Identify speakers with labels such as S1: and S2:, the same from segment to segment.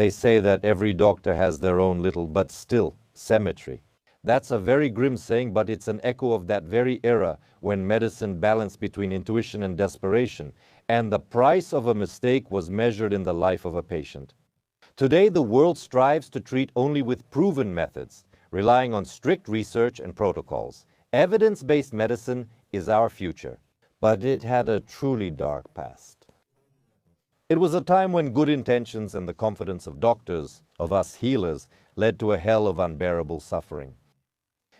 S1: They say that every doctor has their own little, but still, cemetery. That's a very grim saying, but it's an echo of that very era when medicine balanced between intuition and desperation, and the price of a mistake was measured in the life of a patient. Today, the world strives to treat only with proven methods, relying on strict research and protocols. Evidence-based medicine is our future, but it had a truly dark past. It was a time when good intentions and the confidence of doctors, of us healers, led to a hell of unbearable suffering.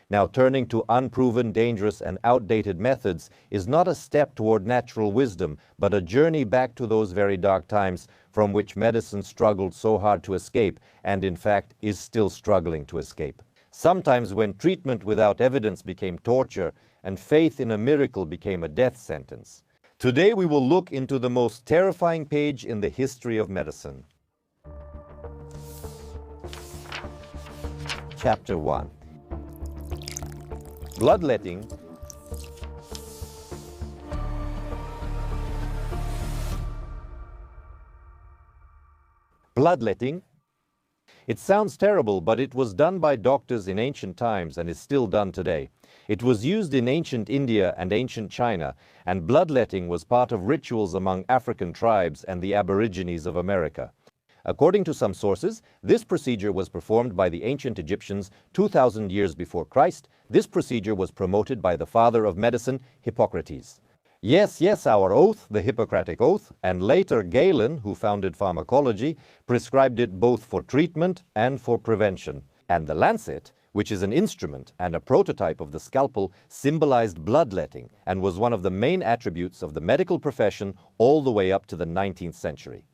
S1: Now, turning to unproven, dangerous, and outdated methods is not a step toward natural wisdom, but a journey back to those very dark times from which medicine struggled so hard to escape, and in fact is still struggling to escape. Sometimes when treatment without evidence became torture, and faith in a miracle became a death sentence. Today we will look into the most terrifying page in the history of medicine. Chapter 1. Bloodletting. Bloodletting. It sounds terrible, but it was done by doctors in ancient times and is still done today. It was used in ancient India and ancient China, and bloodletting was part of rituals among African tribes and the Aborigines of America. According to some sources, this procedure was performed by the ancient Egyptians 2,000 years before Christ. This procedure was promoted by the father of medicine, Hippocrates. Yes, our oath, the Hippocratic Oath, and later Galen, who founded pharmacology, prescribed it both for treatment and for prevention. And the lancet, which is an instrument and a prototype of the scalpel, symbolized bloodletting and was one of the main attributes of the medical profession all the way up to the 19th century.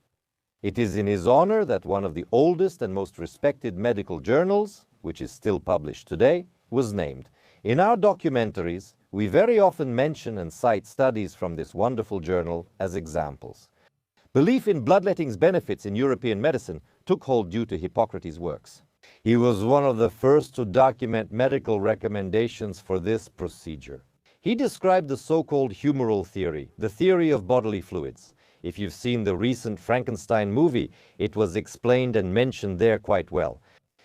S1: It is in his honor that one of the oldest and most respected medical journals, which is still published today, was named. In our documentaries, we very often mention and cite studies from this wonderful journal as examples. Belief in bloodletting's benefits in European medicine took hold due to Hippocrates' works. He was one of the first to document medical recommendations for this procedure. He described the so-called humoral theory, the theory of bodily fluids. If you've seen the recent Frankenstein movie, it was explained and mentioned there quite well.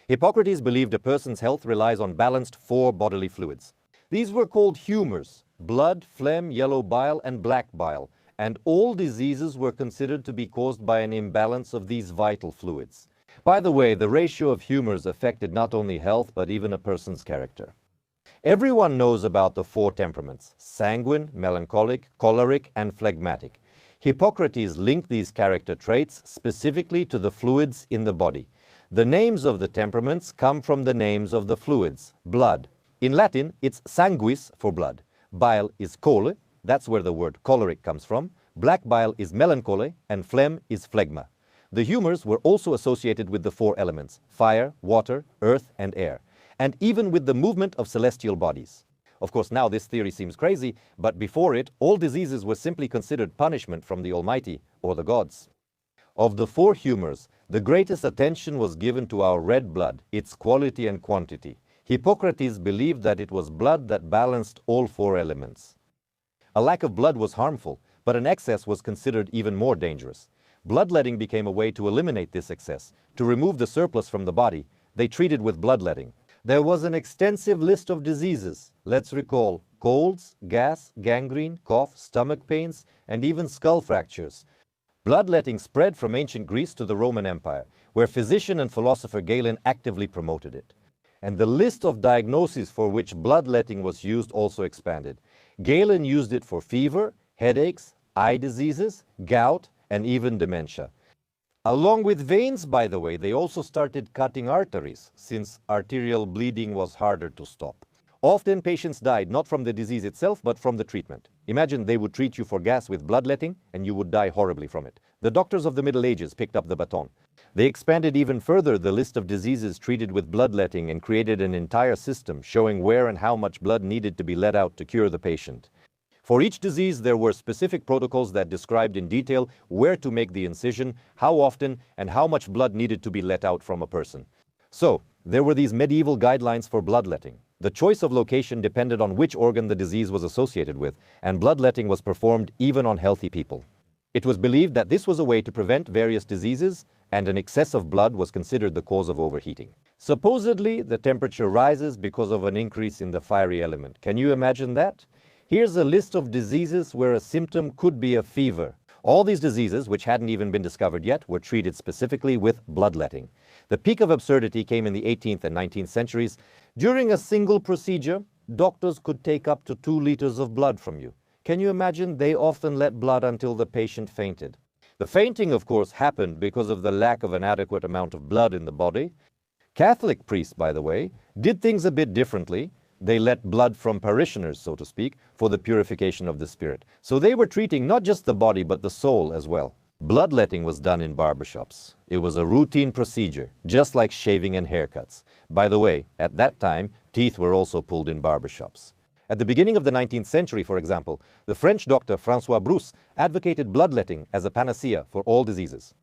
S1: Hippocrates believed a person's health relies on balanced 4 bodily fluids. These were called humors: blood, phlegm, yellow bile, and black bile, and all diseases were considered to be caused by an imbalance of these vital fluids. By the way, the ratio of humors affected not only health, but even a person's character. Everyone knows about the 4 temperaments: sanguine, melancholic, choleric, and phlegmatic. Hippocrates linked these character traits specifically to the fluids in the body. The names of the temperaments come from the names of the fluids. Blood. In Latin, it's sanguis for blood. Bile is chole, that's where the word choleric comes from. Black bile is melancholy, and phlegm is phlegma. The humors were also associated with the 4 elements: fire, water, earth, and air, and even with the movement of celestial bodies. Of course, now this theory seems crazy, but before it, all diseases were simply considered punishment from the Almighty or the gods. Of the 4 humors, the greatest attention was given to our red blood, its quality and quantity. Hippocrates believed that it was blood that balanced all 4 elements. A lack of blood was harmful, but an excess was considered even more dangerous. Bloodletting became a way to eliminate this excess. To remove the surplus from the body, they treated with bloodletting. There was an extensive list of diseases. Let's recall colds, gas, gangrene, cough, stomach pains, and even skull fractures. Bloodletting spread from ancient Greece to the Roman Empire, where physician and philosopher Galen actively promoted it. And the list of diagnoses for which bloodletting was used also expanded. Galen used it for fever, headaches, eye diseases, gout, and even dementia. Along with veins, by the way, they also started cutting arteries, since arterial bleeding was harder to stop. Often patients died not from the disease itself, but from the treatment. Imagine they would treat you for gas with bloodletting, and you would die horribly from it. The doctors of the Middle Ages picked up the baton. They expanded even further the list of diseases treated with bloodletting and created an entire system showing where and how much blood needed to be let out to cure the patient. For each disease, there were specific protocols that described in detail where to make the incision, how often, and how much blood needed to be let out from a person. So, there were these medieval guidelines for bloodletting. The choice of location depended on which organ the disease was associated with, and bloodletting was performed even on healthy people. It was believed that this was a way to prevent various diseases and an excess of blood was considered the cause of overheating. Supposedly, the temperature rises because of an increase in the fiery element. Can you imagine that? Here's a list of diseases where a symptom could be a fever. All these diseases, which hadn't even been discovered yet, were treated specifically with bloodletting. The peak of absurdity came in the 18th and 19th centuries. During a single procedure, doctors could take up to 2 liters of blood from you. Can you imagine? They often let blood until the patient fainted. The fainting, of course, happened because of the lack of an adequate amount of blood in the body. Catholic priests, by the way, did things a bit differently. They let blood from parishioners, so to speak, for the purification of the spirit. So they were treating not just the body, but the soul as well. Bloodletting was done in barbershops. It was a routine procedure, just like shaving and haircuts. By the way, at that time, teeth were also pulled in barbershops. At the beginning of the 19th century, for example, the French doctor François Brousse advocated bloodletting as a panacea for all diseases.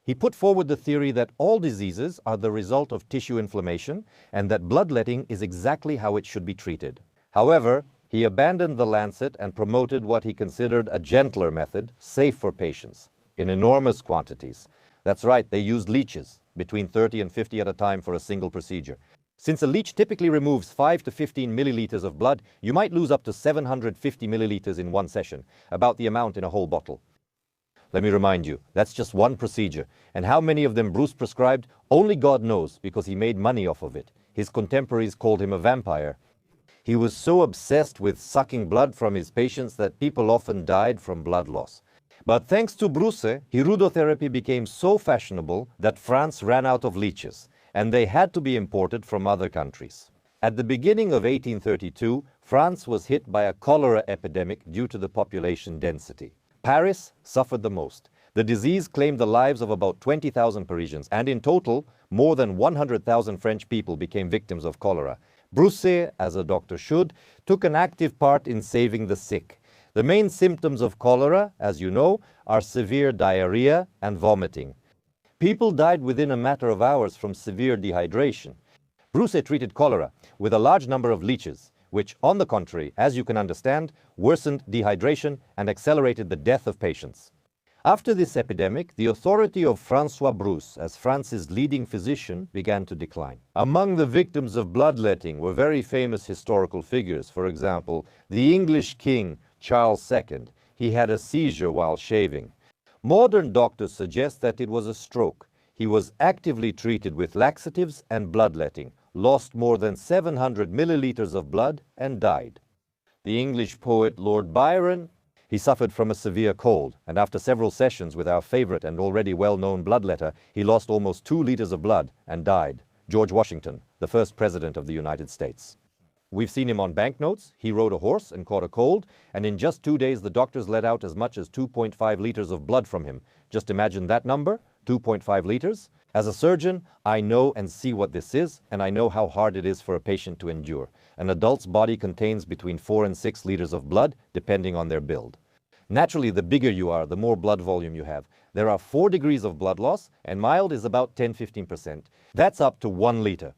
S1: He put forward the theory that all diseases are the result of tissue inflammation and that bloodletting is exactly how it should be treated. However, he abandoned the lancet and promoted what he considered a gentler method, safe for patients, in enormous quantities. That's right, they used leeches, between 30 and 50 at a time for a single procedure. Since a leech typically removes 5 to 15 milliliters of blood, you might lose up to 750 milliliters in one session, about the amount in a whole bottle. Let me remind you, that's just one procedure. And how many of them Brousse prescribed? Only God knows, because he made money off of it. His contemporaries called him a vampire. He was so obsessed with sucking blood from his patients that people often died from blood loss. But thanks to Brousse, hirudotherapy became so fashionable that France ran out of leeches, and they had to be imported from other countries. At the beginning of 1832, France was hit by a cholera epidemic due to the population density. Paris suffered the most. The disease claimed the lives of about 20,000 Parisians, and in total, more than 100,000 French people became victims of cholera. Brousse, as a doctor should, took an active part in saving the sick. The main symptoms of cholera, as you know, are severe diarrhea and vomiting. People died within a matter of hours from severe dehydration. Brousse treated cholera with a large number of leeches, which, on the contrary, as you can understand, worsened dehydration and accelerated the death of patients. After this epidemic, the authority of François Brousse as France's leading physician began to decline. Among the victims of bloodletting were very famous historical figures. For example, the English king, Charles II. He had a seizure while shaving. Modern doctors suggest that it was a stroke. He was actively treated with laxatives and bloodletting, lost more than 700 milliliters of blood, and died. The English poet Lord Byron, he suffered from a severe cold, and after several sessions with our favorite and already well-known bloodletter, he lost almost 2 liters of blood and died. George Washington, the first president of the United States. We've seen him on banknotes. He rode a horse and caught a cold, and in just 2 days the doctors let out as much as 2.5 liters of blood from him. Just imagine that number, 2.5 liters. As a surgeon, I know and see what this is, and I know how hard it is for a patient to endure. An adult's body contains between 4 and 6 liters of blood, depending on their build. Naturally, the bigger you are, the more blood volume you have. There are 4 degrees of blood loss, and mild is about 10–15%. That's up to 1 liter.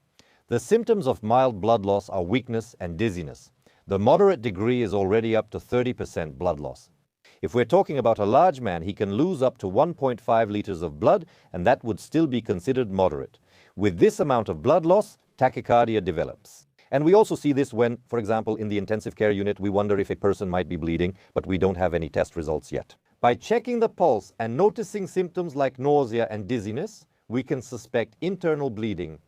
S1: The symptoms of mild blood loss are weakness and dizziness. The moderate degree is already up to 30% blood loss. If we're talking about a large man, he can lose up to 1.5 liters of blood, and that would still be considered moderate. With this amount of blood loss, tachycardia develops. And we also see this when, for example, in the intensive care unit, we wonder if a person might be bleeding, but we don't have any test results yet. By checking the pulse and noticing symptoms like nausea and dizziness, we can suspect internal bleeding.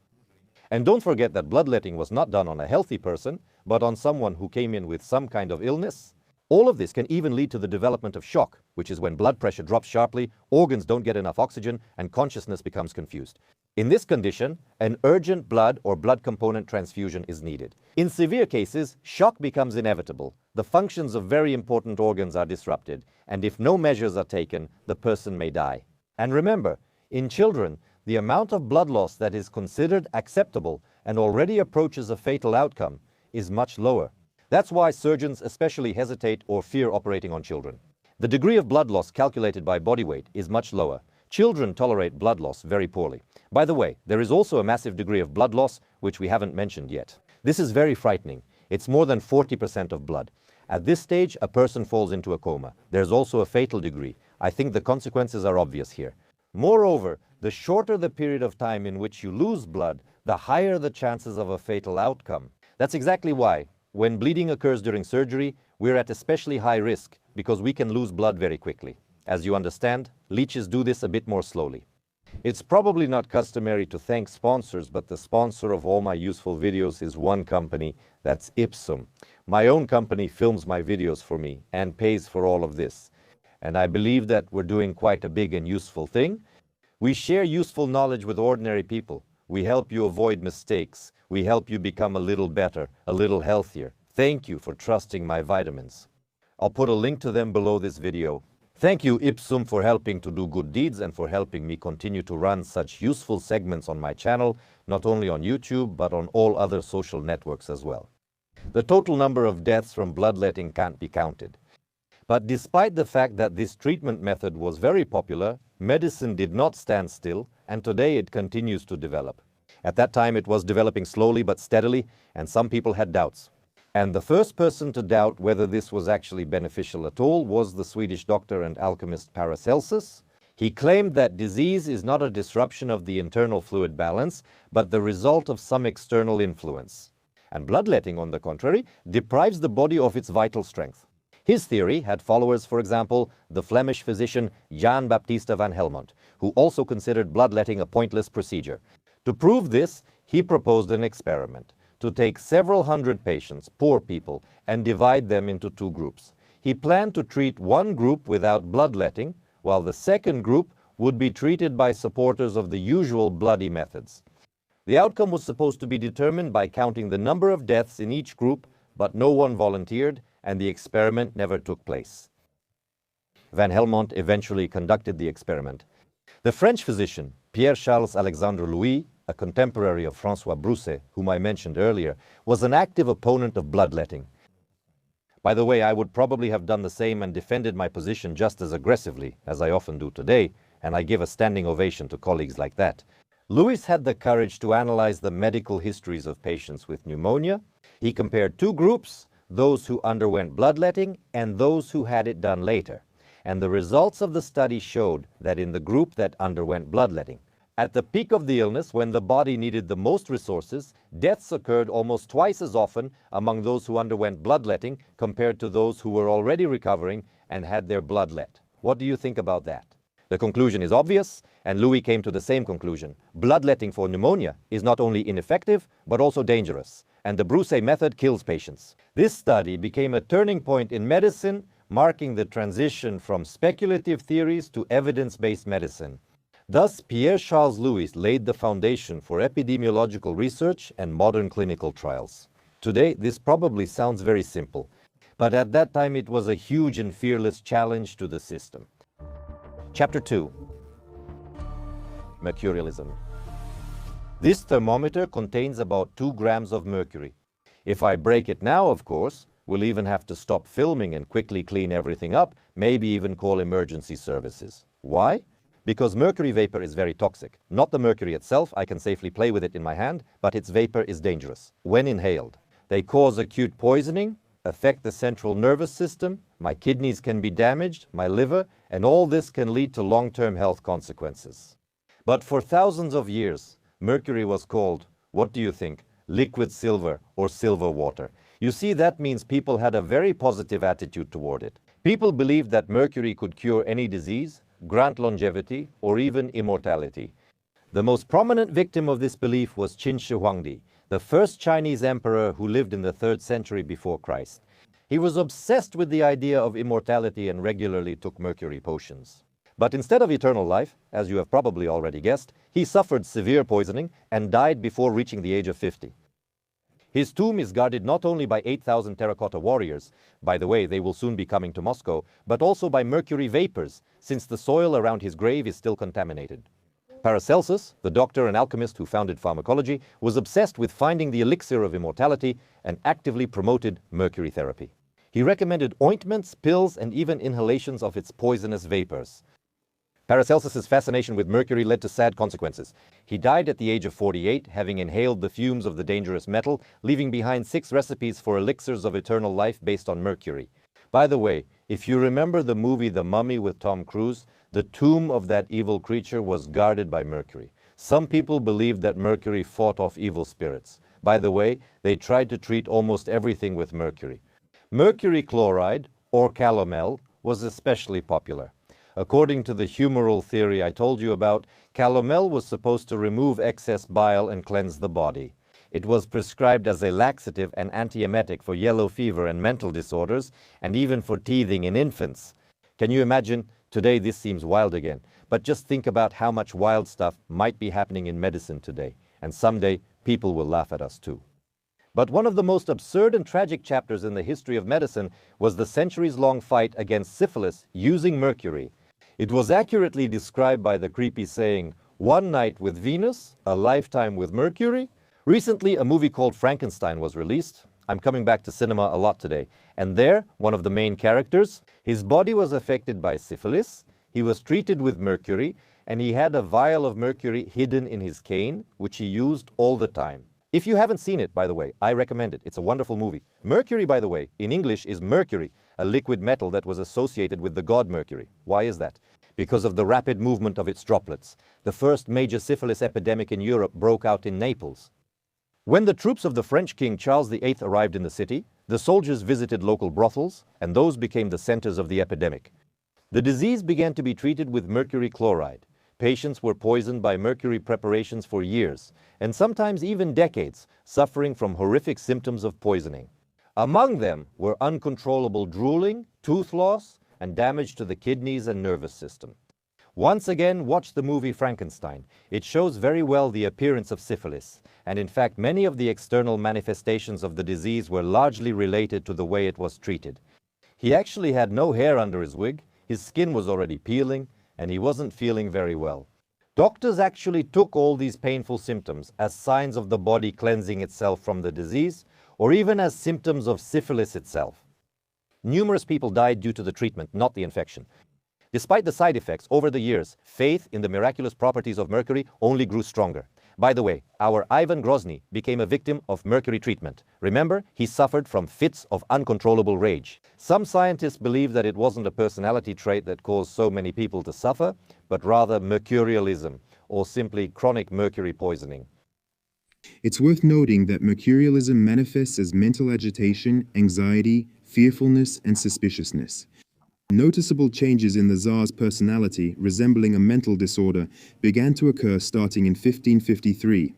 S1: And don't forget that bloodletting was not done on a healthy person, but on someone who came in with some kind of illness. All of this can even lead to the development of shock, which is when blood pressure drops sharply, organs don't get enough oxygen, and consciousness becomes confused. In this condition, an urgent blood or blood component transfusion is needed. In severe cases, shock becomes inevitable. The functions of very important organs are disrupted, and if no measures are taken, the person may die. And remember, in children, the amount of blood loss that is considered acceptable and already approaches a fatal outcome is much lower. That's why surgeons especially hesitate or fear operating on children. The degree of blood loss calculated by body weight is much lower. Children tolerate blood loss very poorly. By the way, there is also a massive degree of blood loss, which we haven't mentioned yet. This is very frightening. It's more than 40% of blood. At this stage, a person falls into a coma. There's also a fatal degree. I think the consequences are obvious here. Moreover, the shorter the period of time in which you lose blood, the higher the chances of a fatal outcome. That's exactly why, when bleeding occurs during surgery, we're at especially high risk because we can lose blood very quickly. As you understand, leeches do this a bit more slowly. It's probably not customary to thank sponsors, but the sponsor of all my useful videos is one company, that's Ipsum. My own company films my videos for me and pays for all of this. And I believe that we're doing quite a big and useful thing. We share useful knowledge with ordinary people. We help you avoid mistakes. We help you become a little better, a little healthier. Thank you for trusting my vitamins. I'll put a link to them below this video. Thank you, Ipsum, for helping to do good deeds and for helping me continue to run such useful segments on my channel, not only on YouTube, but on all other social networks as well. The total number of deaths from bloodletting can't be counted. But despite the fact that this treatment method was very popular, medicine did not stand still, and today it continues to develop. At that time it was developing slowly but steadily, and some people had doubts. And the first person to doubt whether this was actually beneficial at all was the Swedish doctor and alchemist Paracelsus. He claimed that disease is not a disruption of the internal fluid balance, but the result of some external influence. And bloodletting, on the contrary, deprives the body of its vital strength. His theory had followers, for example, the Flemish physician Jan Baptista van Helmont, who also considered bloodletting a pointless procedure. To prove this, he proposed an experiment: to take several hundred patients, poor people, and divide them into two groups. He planned to treat one group without bloodletting, while the second group would be treated by supporters of the usual bloody methods. The outcome was supposed to be determined by counting the number of deaths in each group, but no one volunteered, and the experiment never took place. Van Helmont eventually conducted the experiment. The French physician, Pierre-Charles Alexandre Louis, a contemporary of François Broussais, whom I mentioned earlier, was an active opponent of bloodletting. By the way, I would probably have done the same and defended my position just as aggressively, as I often do today, and I give a standing ovation to colleagues like that. Louis had the courage to analyze the medical histories of patients with pneumonia. He compared two groups, those who underwent bloodletting and those who had it done later. And the results of the study showed that in the group that underwent bloodletting, at the peak of the illness, when the body needed the most resources, deaths occurred almost twice as often among those who underwent bloodletting compared to those who were already recovering and had their blood let. What do you think about that? The conclusion is obvious, and Louis came to the same conclusion. Bloodletting for pneumonia is not only ineffective, but also dangerous, and the Broussais method kills patients. This study became a turning point in medicine, marking the transition from speculative theories to evidence-based medicine. Thus, Pierre-Charles Louis laid the foundation for epidemiological research and modern clinical trials. Today, this probably sounds very simple, but at that time it was a huge and fearless challenge to the system. Chapter 2. Mercurialism. This thermometer contains about 2 grams of mercury. If I break it now, of course, we'll even have to stop filming and quickly clean everything up, maybe even call emergency services. Why? Because mercury vapor is very toxic. Not the mercury itself, I can safely play with it in my hand, but its vapor is dangerous when inhaled. They cause acute poisoning, affect the central nervous system, my kidneys can be damaged, my liver, and all this can lead to long-term health consequences. But for thousands of years, mercury was called, what do you think, liquid silver or silver water. You see, that means people had a very positive attitude toward it. People believed that mercury could cure any disease, grant longevity, or even immortality. The most prominent victim of this belief was Qin Shi Huangdi, the first Chinese emperor who lived in the 3rd century before Christ. He was obsessed with the idea of immortality and regularly took mercury potions. But instead of eternal life, as you have probably already guessed, he suffered severe poisoning and died before reaching the age of 50. His tomb is guarded not only by 8,000 terracotta warriors, by the way, they will soon be coming to Moscow, but also by mercury vapors, since the soil around his grave is still contaminated. Paracelsus, the doctor and alchemist who founded pharmacology, was obsessed with finding the elixir of immortality and actively promoted mercury therapy. He recommended ointments, pills, and even inhalations of its poisonous vapors. Paracelsus's fascination with mercury led to sad consequences. He died at the age of 48, having inhaled the fumes of the dangerous metal, leaving behind 6 recipes for elixirs of eternal life based on mercury. By the way, if you remember the movie The Mummy with Tom Cruise, The tomb of that evil creature was guarded by Mercury. Some people believed that Mercury fought off evil spirits. By the way, they tried to treat almost everything with mercury. Mercury chloride, or calomel, was especially popular. According to the humoral theory I told you about, calomel was supposed to remove excess bile and cleanse the body. It was prescribed as a laxative and antiemetic for yellow fever and mental disorders, and even for teething in infants. Can you imagine? Today this seems wild again, but just think about how much wild stuff might be happening in medicine today, and someday people will laugh at us too. But one of the most absurd and tragic chapters in the history of medicine was the centuries-long fight against syphilis using mercury. It was accurately described by the creepy saying, "One night with Venus, a lifetime with Mercury." Recently, a movie called Frankenstein was released. I'm coming back to cinema a lot today. And there, one of the main characters, his body was affected by syphilis, he was treated with mercury, and he had a vial of mercury hidden in his cane, which he used all the time. If you haven't seen it, by the way, I recommend it. It's a wonderful movie. Mercury, by the way, in English is mercury, a liquid metal that was associated with the god Mercury. Why is that? Because of the rapid movement of its droplets. The first major syphilis epidemic in Europe broke out in Naples. When the troops of the French King Charles VIII arrived in the city, the soldiers visited local brothels, and those became the centers of the epidemic. The disease began to be treated with mercury chloride. Patients were poisoned by mercury preparations for years, and sometimes even decades, suffering from horrific symptoms of poisoning. Among them were uncontrollable drooling, tooth loss, and damage to the kidneys and nervous system. Once again, watch the movie Frankenstein. It shows very well the appearance of syphilis, and in fact many of the external manifestations of the disease were largely related to the way it was treated. He actually had no hair under his wig, his skin was already peeling, and he wasn't feeling very well. Doctors actually took all these painful symptoms as signs of the body cleansing itself from the disease, or even as symptoms of syphilis itself. Numerous people died due to the treatment, not the infection. Despite the side effects, over the years, faith in the miraculous properties of mercury only grew stronger. By the way, our Ivan Grozny became a victim of mercury treatment. Remember, he suffered from fits of uncontrollable rage. Some scientists believe that it wasn't a personality trait that caused so many people to suffer, but rather Mercurialism, or simply chronic mercury poisoning.
S2: It's worth noting that Mercurialism manifests as mental agitation, anxiety, fearfulness, and suspiciousness. Noticeable changes in the Tsar's personality, resembling a mental disorder, began to occur starting in 1553.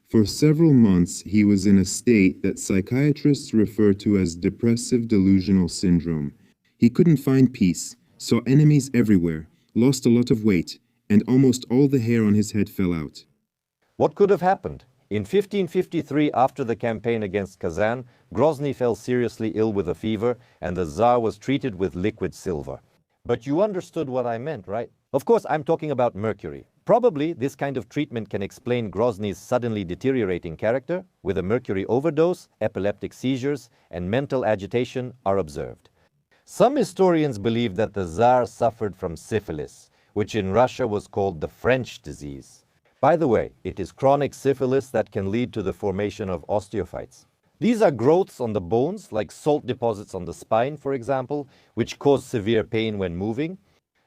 S2: For several months, he was in a state that psychiatrists refer to as depressive delusional syndrome. He couldn't find peace, saw enemies everywhere, lost a lot of weight, and almost all the hair on his head fell out.
S1: What could have happened? In 1553, after the campaign against Kazan, Grozny fell seriously ill with a fever, and the Tsar was treated with liquid silver. But you understood what I meant, right? Of course, I'm talking about mercury. Probably this kind of treatment can explain Grozny's suddenly deteriorating character. With a mercury overdose, epileptic seizures, and mental agitation are observed. Some historians believe that the Tsar suffered from syphilis, which in Russia was called the French disease. By the way, it is chronic syphilis that can lead to the formation of osteophytes. These are growths on the bones, like salt deposits on the spine, for example, which cause severe pain when moving.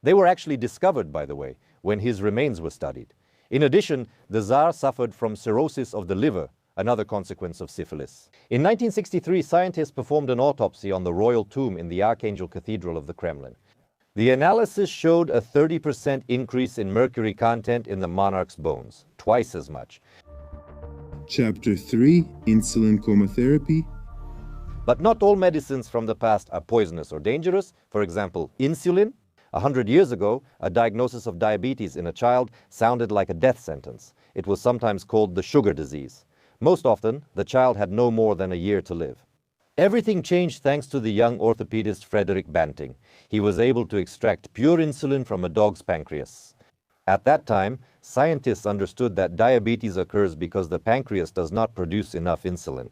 S1: They were actually discovered, by the way, when his remains were studied. In addition, the Tsar suffered from cirrhosis of the liver, another consequence of syphilis. In 1963, scientists performed an autopsy on the royal tomb in the Archangel Cathedral of the Kremlin. The analysis showed a 30% increase in mercury content in the monarch's bones, twice as much.
S2: Chapter 3, Insulin Coma Therapy.
S1: But not all medicines from the past are poisonous or dangerous. For example, insulin. 100 years ago, a diagnosis of diabetes in a child sounded like a death sentence. It was sometimes called the sugar disease. Most often, the child had no more than a year to live. Everything changed thanks to the young orthopedist Frederick Banting. He was able to extract pure insulin from a dog's pancreas. At that time, scientists understood that diabetes occurs because the pancreas does not produce enough insulin.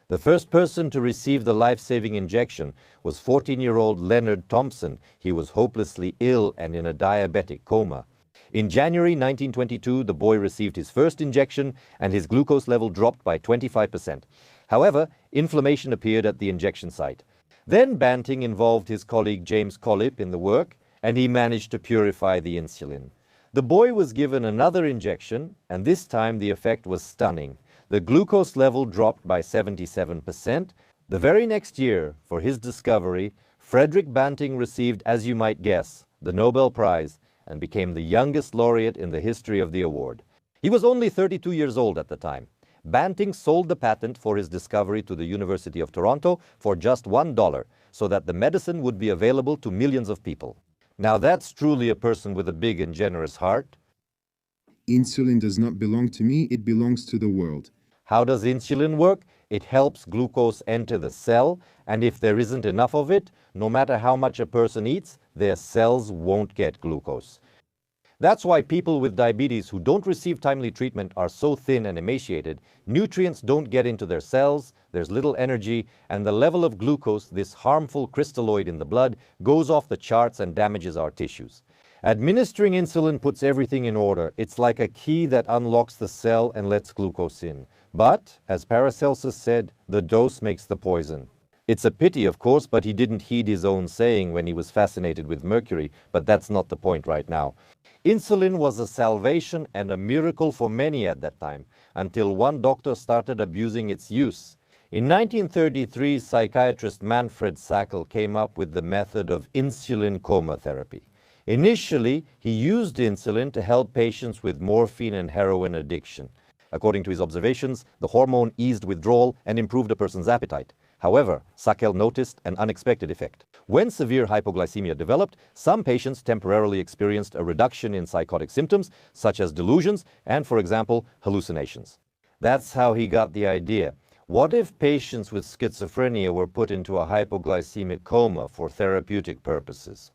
S1: The first person to receive the life-saving injection was 14-year-old Leonard Thompson. He was hopelessly ill and in a diabetic coma. In January 1922, the boy received his first injection and his glucose level dropped by 25%. However, inflammation appeared at the injection site. Then Banting involved his colleague James Collip in the work, and he managed to purify the insulin. The boy was given another injection, and this time the effect was stunning. The glucose level dropped by 77%. The very next year, for his discovery, Frederick Banting received, as you might guess, the Nobel Prize and became the youngest laureate in the history of the award. He was only 32 years old at the time. Banting sold the patent for his discovery to the University of Toronto for just $1, so that the medicine would be available to millions of people. Now that's truly a person with a big and generous heart.
S2: Insulin does not belong to me, it belongs to the world.
S1: How does insulin work? It helps glucose enter the cell, and if there isn't enough of it, no matter how much a person eats, their cells won't get glucose. That's why people with diabetes who don't receive timely treatment are so thin and emaciated. Nutrients don't get into their cells, there's little energy, and the level of glucose, this harmful crystalloid in the blood, goes off the charts and damages our tissues. Administering insulin puts everything in order. It's like a key that unlocks the cell and lets glucose in. But, as Paracelsus said, the dose makes the poison. It's a pity, of course, but he didn't heed his own saying when he was fascinated with Mercury, but that's not the point right now. Insulin was a salvation and a miracle for many at that time, until one doctor started abusing its use. In 1933, psychiatrist Manfred Sackel came up with the method of insulin coma therapy. Initially, he used insulin to help patients with morphine and heroin addiction. According to his observations, the hormone eased withdrawal and improved a person's appetite. However, Sackel noticed an unexpected effect. When severe hypoglycemia developed, some patients temporarily experienced a reduction in psychotic symptoms, such as delusions and, for example, hallucinations. That's how he got the idea. What if patients with schizophrenia were put into a hypoglycemic coma for therapeutic purposes?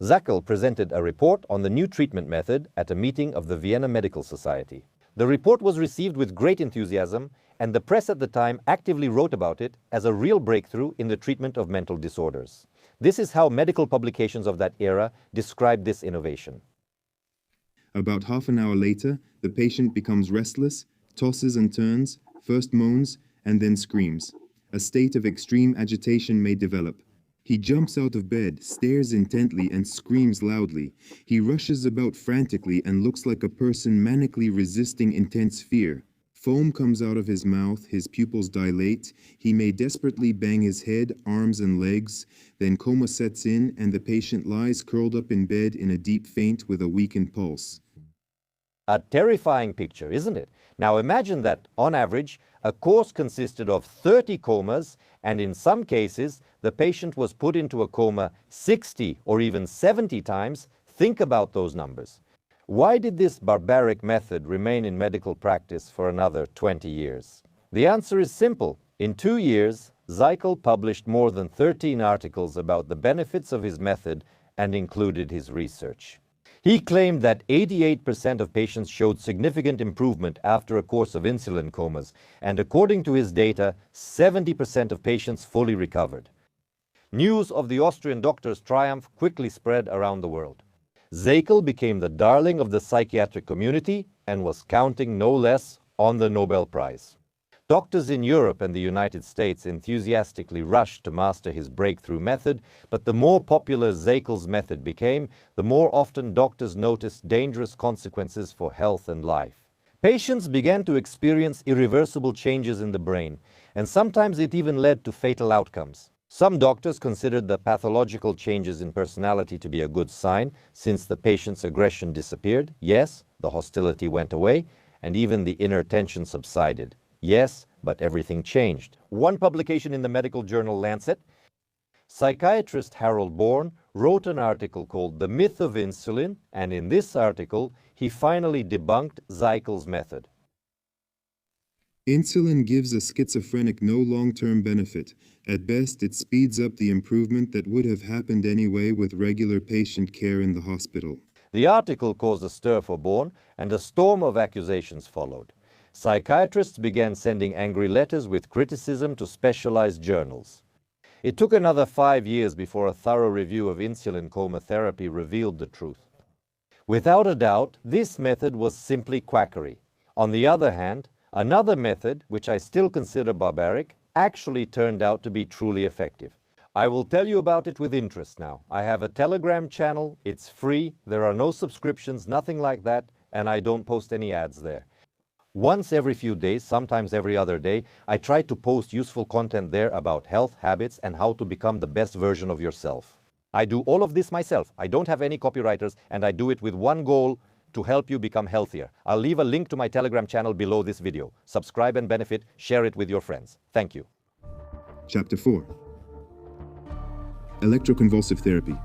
S1: Sackel presented a report on the new treatment method at a meeting of the Vienna Medical Society. The report was received with great enthusiasm, and the press at the time actively wrote about it as a real breakthrough in the treatment of mental disorders. This is how medical publications of that era described this innovation.
S2: About half an hour later, the patient becomes restless, tosses and turns, first moans, and then screams. A state of extreme agitation may develop. He jumps out of bed, stares intently, and screams loudly. He rushes about frantically and looks like a person manically resisting intense fear. Foam comes out of his mouth, his pupils dilate, he may desperately bang his head, arms, and legs, then coma sets in and the patient lies curled up in bed in a deep faint with a weakened pulse.
S1: A terrifying picture, isn't it? Now imagine that, on average, a course consisted of 30 comas, and in some cases, the patient was put into a coma 60 or even 70 times. Think about those numbers. Why did this barbaric method remain in medical practice for another 20 years? The answer is simple. In 2 years, Sackel published more than 13 articles about the benefits of his method and included his research. He claimed that 88% of patients showed significant improvement after a course of insulin comas, and according to his data, 70% of patients fully recovered. News of the Austrian doctor's triumph quickly spread around the world. Sackel became the darling of the psychiatric community and was counting no less on the Nobel Prize. Doctors in Europe and the United States enthusiastically rushed to master his breakthrough method, but the more popular Sackel's method became, the more often doctors noticed dangerous consequences for health and life. Patients began to experience irreversible changes in the brain, and sometimes it even led to fatal outcomes. Some doctors considered the pathological changes in personality to be a good sign, since the patient's aggression disappeared. Yes, the hostility went away, and even the inner tension subsided. Yes, but everything changed. One publication in the medical journal Lancet, psychiatrist Harold Bourne wrote an article called The Myth of Insulin, and in this article, he finally debunked Sackel's method.
S2: Insulin gives a schizophrenic no long-term benefit. At best, it speeds up the improvement that would have happened anyway with regular patient care in the hospital.
S1: The article caused a stir for Bourne, and a storm of accusations followed. Psychiatrists began sending angry letters with criticism to specialized journals. It took another 5 years before a thorough review of insulin coma therapy revealed the truth. Without a doubt, this method was simply quackery. On the other hand, another method, which I still consider barbaric, actually turned out to be truly effective. I will tell you about it with interest now. I have a Telegram channel, it's free, there are no subscriptions, nothing like that, and I don't post any ads there. Once every few days, sometimes every other day, I try to post useful content there about health, habits, and how to become the best version of yourself. I do all of this myself. I don't have any copywriters, and I do it with one goal: to help you become healthier. I'll leave a link to my Telegram channel below this video. Subscribe and benefit, share it with your friends. Thank you.
S2: Chapter 4. Electroconvulsive therapy.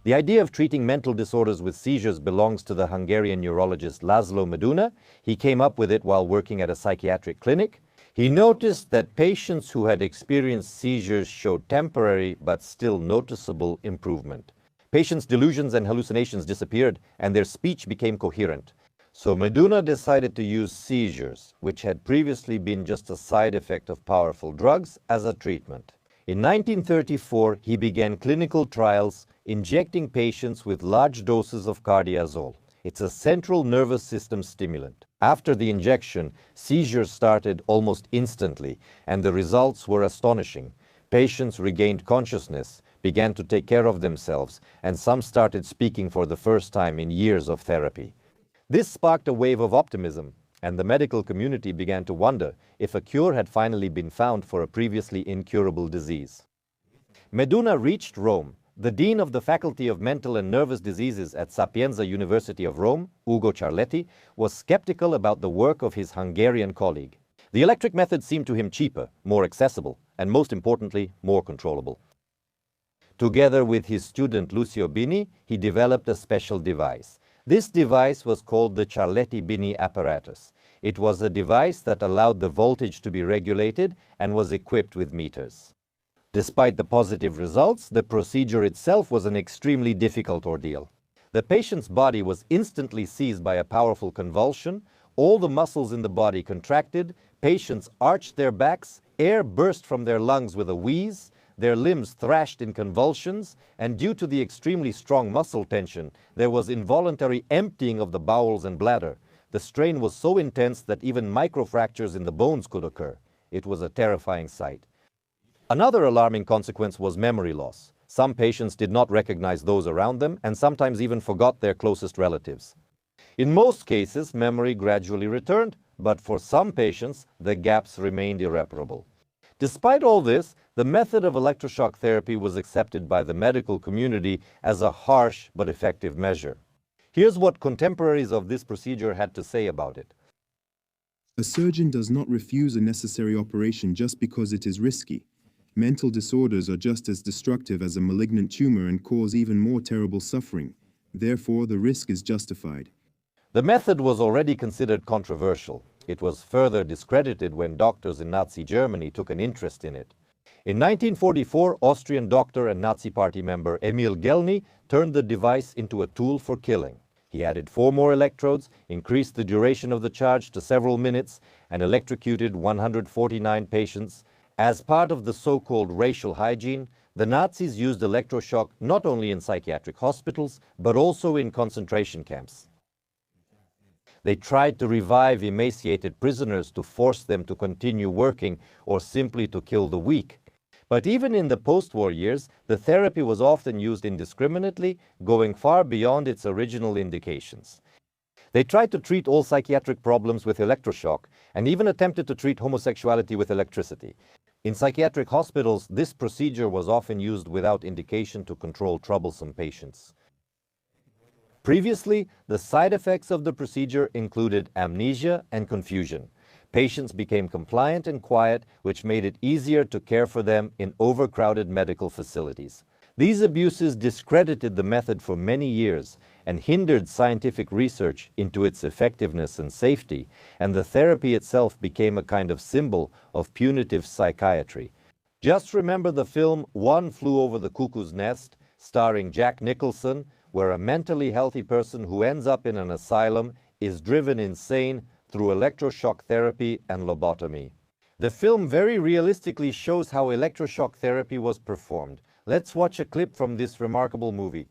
S1: The idea of treating mental disorders with seizures belongs to the Hungarian neurologist Laszlo Meduna. He came up with it while working at a psychiatric clinic. He noticed that patients who had experienced seizures showed temporary but still noticeable improvement. Patients' delusions and hallucinations disappeared, and their speech became coherent. So Meduna decided to use seizures, which had previously been just a side effect of powerful drugs, as a treatment. In 1934, he began clinical trials injecting patients with large doses of cardiazol. It's a central nervous system stimulant. After the injection, seizures started almost instantly, and the results were astonishing. Patients regained consciousness, began to take care of themselves, and some started speaking for the first time in years of therapy. This sparked a wave of optimism, and the medical community began to wonder if a cure had finally been found for a previously incurable disease. Meduna reached Rome. The dean of the Faculty of Mental and Nervous Diseases at Sapienza University of Rome, Ugo Ciarletti, was skeptical about the work of his Hungarian colleague. The electric method seemed to him cheaper, more accessible, and most importantly, more controllable. Together with his student Lucio Bini, he developed a special device. This device was called the Ciarletti-Bini apparatus. It was a device that allowed the voltage to be regulated and was equipped with meters. Despite the positive results, the procedure itself was an extremely difficult ordeal. The patient's body was instantly seized by a powerful convulsion, all the muscles in the body contracted, patients arched their backs, air burst from their lungs with a wheeze, their limbs thrashed in convulsions, and due to the extremely strong muscle tension, there was involuntary emptying of the bowels and bladder. The strain was so intense that even microfractures in the bones could occur. It was a terrifying sight. Another alarming consequence was memory loss. Some patients did not recognize those around them and sometimes even forgot their closest relatives. In most cases, memory gradually returned, but for some patients, the gaps remained irreparable. Despite all this, the method of electroshock therapy was accepted by the medical community as a harsh but effective measure. Here's what contemporaries of this procedure had to say about it.
S2: A surgeon does not refuse a necessary operation just because it is risky. Mental disorders are just as destructive as a malignant tumor and cause even more terrible suffering. Therefore, the risk is justified.
S1: The method was already considered controversial. It was further discredited when doctors in Nazi Germany took an interest in it. In 1944, Austrian doctor and Nazi Party member Emil Gelny turned the device into a tool for killing. He added 4 more electrodes, increased the duration of the charge to several minutes, and electrocuted 149 patients. As part of the so-called racial hygiene, the Nazis used electroshock not only in psychiatric hospitals, but also in concentration camps. They tried to revive emaciated prisoners to force them to continue working or simply to kill the weak. But even in the post-war years, the therapy was often used indiscriminately, going far beyond its original indications. They tried to treat all psychiatric problems with electroshock and even attempted to treat homosexuality with electricity. In psychiatric hospitals, this procedure was often used without indication to control troublesome patients. Previously, the side effects of the procedure included amnesia and confusion. Patients became compliant and quiet, which made it easier to care for them in overcrowded medical facilities. These abuses discredited the method for many years and hindered scientific research into its effectiveness and safety, and the therapy itself became a kind of symbol of punitive psychiatry. Just remember the film One Flew Over the Cuckoo's Nest, starring Jack Nicholson, where a mentally healthy person who ends up in an asylum is driven insane through electroshock therapy and lobotomy. The film very realistically shows how electroshock therapy was performed. Let's watch a clip from this remarkable movie.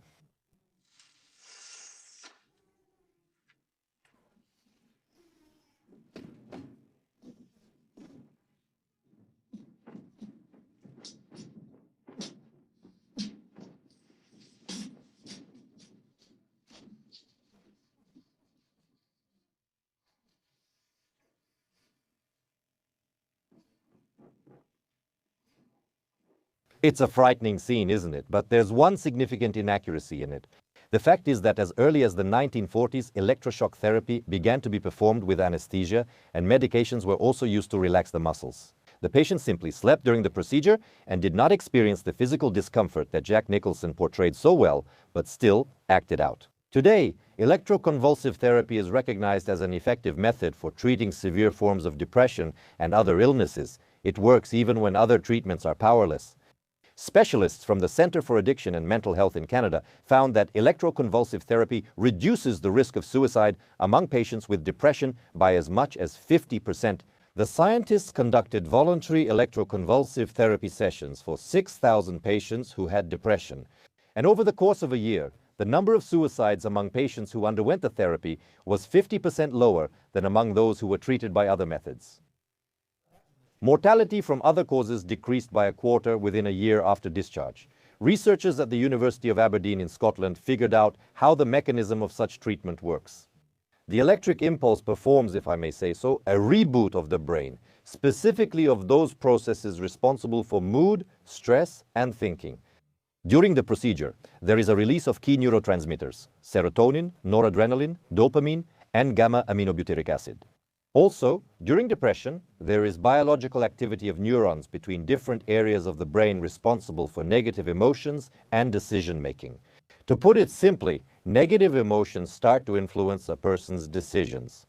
S1: It's a frightening scene, isn't it? But there's one significant inaccuracy in it. The fact is that as early as the 1940s, electroshock therapy began to be performed with anesthesia, and medications were also used to relax the muscles. The patient simply slept during the procedure and did not experience the physical discomfort that Jack Nicholson portrayed so well, but still acted out. Today, electroconvulsive therapy is recognized as an effective method for treating severe forms of depression and other illnesses. It works even when other treatments are powerless. Specialists from the Center for Addiction and Mental Health in Canada found that electroconvulsive therapy reduces the risk of suicide among patients with depression by as much as 50%. The scientists conducted voluntary electroconvulsive therapy sessions for 6,000 patients who had depression. And over the course of a year, the number of suicides among patients who underwent the therapy was 50% lower than among those who were treated by other methods. Mortality from other causes decreased by a quarter within a year after discharge. Researchers at the University of Aberdeen in Scotland figured out how the mechanism of such treatment works. The electric impulse performs, if I may say so, a reboot of the brain, specifically of those processes responsible for mood, stress, and thinking. During the procedure, there is a release of key neurotransmitters, serotonin, noradrenaline, dopamine, and gamma-aminobutyric acid. Also, during depression, there is biological activity of neurons between different areas of the brain responsible for negative emotions and decision-making. To put it simply, negative emotions start to influence a person's decisions.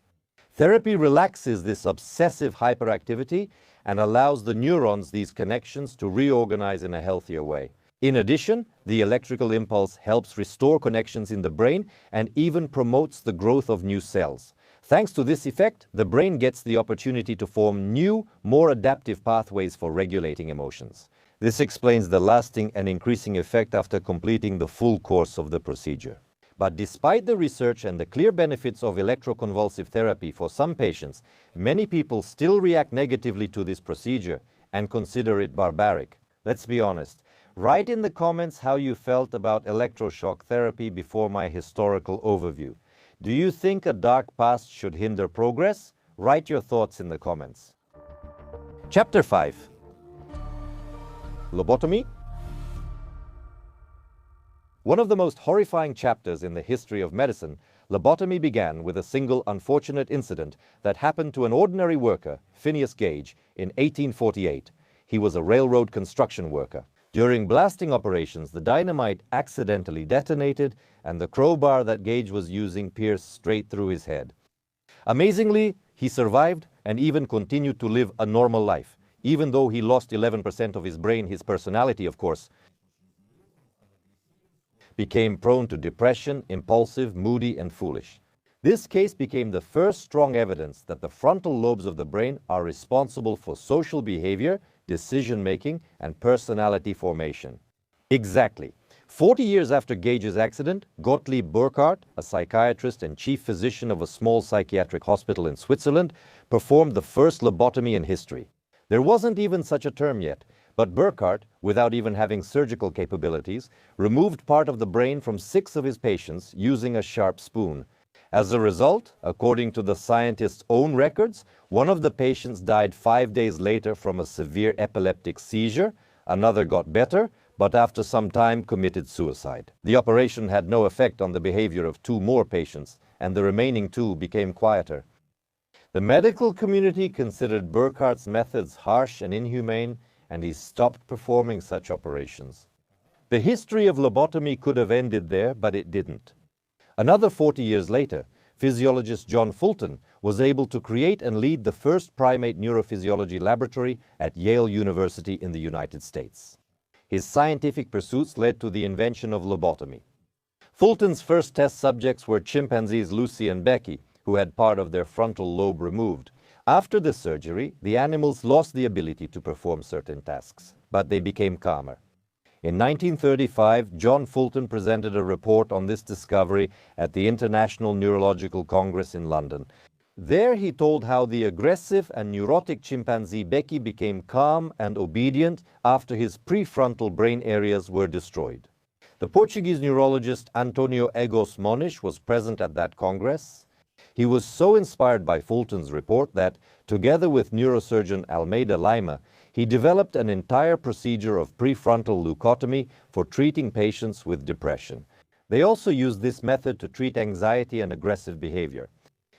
S1: Therapy relaxes this obsessive hyperactivity and allows the neurons, these connections, to reorganize in a healthier way. In addition, the electrical impulse helps restore connections in the brain and even promotes the growth of new cells. Thanks to this effect, the brain gets the opportunity to form new, more adaptive pathways for regulating emotions. This explains the lasting and increasing effect after completing the full course of the procedure. But despite the research and the clear benefits of electroconvulsive therapy for some patients, many people still react negatively to this procedure and consider it barbaric. Let's be honest. Write in the comments how you felt about electroshock therapy before my historical overview. Do you think a dark past should hinder progress? Write your thoughts in the comments. Chapter 5. Lobotomy? One of the most horrifying chapters in the history of medicine, lobotomy began with a single unfortunate incident that happened to an ordinary worker, Phineas Gage, in 1848. He was a railroad construction worker. During blasting operations, the dynamite accidentally detonated and the crowbar that Gage was using pierced straight through his head. Amazingly, he survived and even continued to live a normal life, even though he lost 11% of his brain. His personality, of course, became prone to depression, impulsive, moody, and foolish. This case became the first strong evidence that the frontal lobes of the brain are responsible for social behavior, decision-making, and personality formation. Exactly. 40 years after Gage's accident, Gottlieb Burckhardt, a psychiatrist and chief physician of a small psychiatric hospital in Switzerland, performed the first lobotomy in history. There wasn't even such a term yet, but Burckhardt, without even having surgical capabilities, removed part of the brain from 6 of his patients using a sharp spoon. As a result, according to the scientist's own records, one of the patients died 5 days later from a severe epileptic seizure, another got better, but after some time committed suicide. The operation had no effect on the behavior of 2 more patients, and the remaining 2 became quieter. The medical community considered Burckhardt's methods harsh and inhumane, and he stopped performing such operations. The history of lobotomy could have ended there, but it didn't. Another 40 years later, physiologist John Fulton was able to create and lead the first primate neurophysiology laboratory at Yale University in the United States. His scientific pursuits led to the invention of lobotomy. Fulton's first test subjects were chimpanzees Lucy and Becky, who had part of their frontal lobe removed. After the surgery, the animals lost the ability to perform certain tasks, but they became calmer. In 1935, John Fulton presented a report on this discovery at the International Neurological Congress in London. There he told how the aggressive and neurotic chimpanzee Becky became calm and obedient after his prefrontal brain areas were destroyed. The Portuguese neurologist Antonio Egos Moniz was present at that Congress. He was so inspired by Fulton's report that, together with neurosurgeon Almeida Lima, he developed an entire procedure of prefrontal leucotomy for treating patients with depression. They also used this method to treat anxiety and aggressive behavior.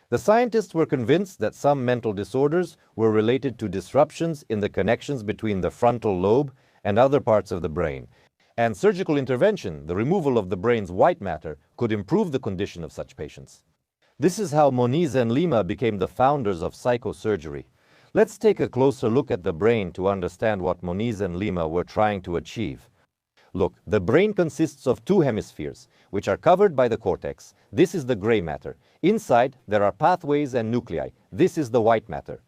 S1: The scientists were convinced that some mental disorders were related to disruptions in the connections between the frontal lobe and other parts of the brain, and surgical intervention, the removal of the brain's white matter, could improve the condition of such patients. This is how Moniz and Lima became the founders of psychosurgery. Let's take a closer look at the brain to understand what Moniz and Lima were trying to achieve. Look, the brain consists of two hemispheres, which are covered by the cortex. This is the gray matter. Inside, there are pathways and nuclei. This is the white matter.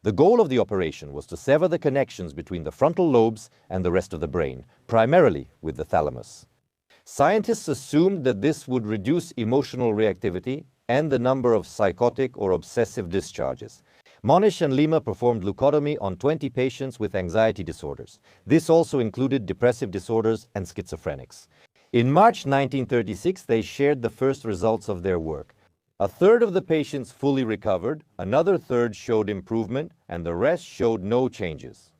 S1: The goal of the operation was to sever the connections between the frontal lobes and the rest of the brain, primarily with the thalamus. Scientists assumed that this would reduce emotional reactivity and the number of psychotic or obsessive discharges. Moniz and Lima performed leucotomy on 20 patients with anxiety disorders. This also included depressive disorders and schizophrenics. In March 1936, they shared the first results of their work. A third of the patients fully recovered, another third showed improvement, and the rest showed no changes.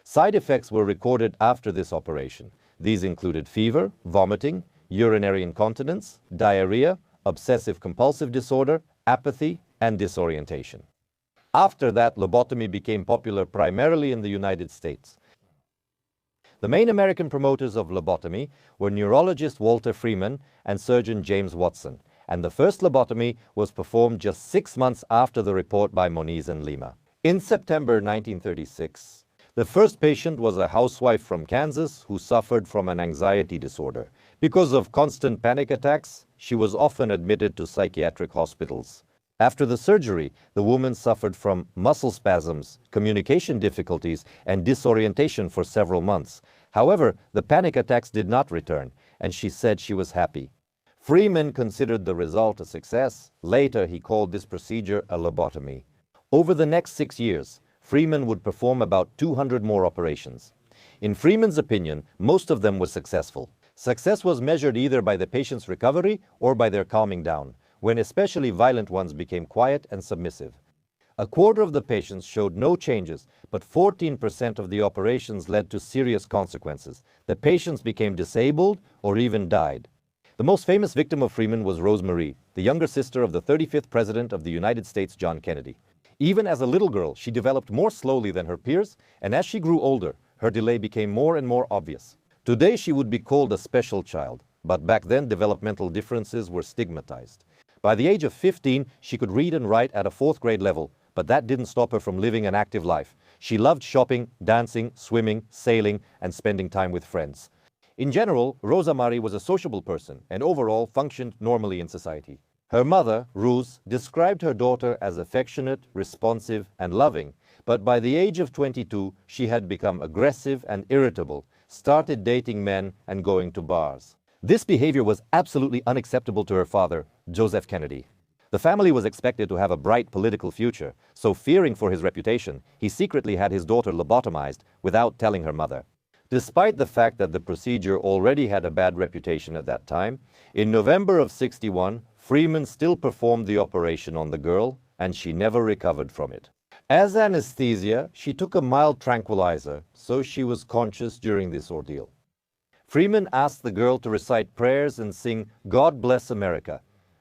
S1: Side effects were recorded after this operation. These included fever, vomiting, urinary incontinence, diarrhea, obsessive-compulsive disorder, apathy, and disorientation. After that, lobotomy became popular primarily in the United States. The main American promoters of lobotomy were neurologist Walter Freeman and surgeon James Watson, and the first lobotomy was performed just 6 months after the report by Moniz and Lima. In September 1936, the first patient was a housewife from Kansas who suffered from an anxiety disorder. Because of constant panic attacks, she was often admitted to psychiatric hospitals. After the surgery, the woman suffered from muscle spasms, communication difficulties, and disorientation for several months. However, the panic attacks did not return, and she said she was happy. Freeman considered the result a success. Later, he called this procedure a lobotomy. Over the next 6 years, Freeman would perform about 200 more operations. In Freeman's opinion, most of them were successful. Success was measured either by the patient's recovery or by their calming down, when especially violent ones became quiet and submissive. A quarter of the patients showed no changes, but 14% of the operations led to serious consequences. The patients became disabled or even died. The most famous victim of Freeman was Rose Marie, the younger sister of the 35th President of the United States, John Kennedy. Even as a little girl, she developed more slowly than her peers, and as she grew older, her delay became more and more obvious. Today, she would be called a special child, but back then, developmental differences were stigmatized. By the age of 15, she could read and write at a 4th grade level, but that didn't stop her from living an active life. She loved shopping, dancing, swimming, sailing, and spending time with friends. In general, Rosa Marie was a sociable person and overall functioned normally in society. Her mother, Rose, described her daughter as affectionate, responsive, and loving, but by the age of 22, she had become aggressive and irritable, started dating men, and going to bars. This behavior was absolutely unacceptable to her father, Joseph Kennedy. The family was expected to have a bright political future, so fearing for his reputation, he secretly had his daughter lobotomized without telling her mother. Despite the fact that the procedure already had a bad reputation at that time, in November of '61, Freeman still performed the operation on the girl, and she never recovered from it. As anesthesia, she took a mild tranquilizer, so she was conscious during this ordeal. Freeman asked the girl to recite prayers and sing "God Bless America."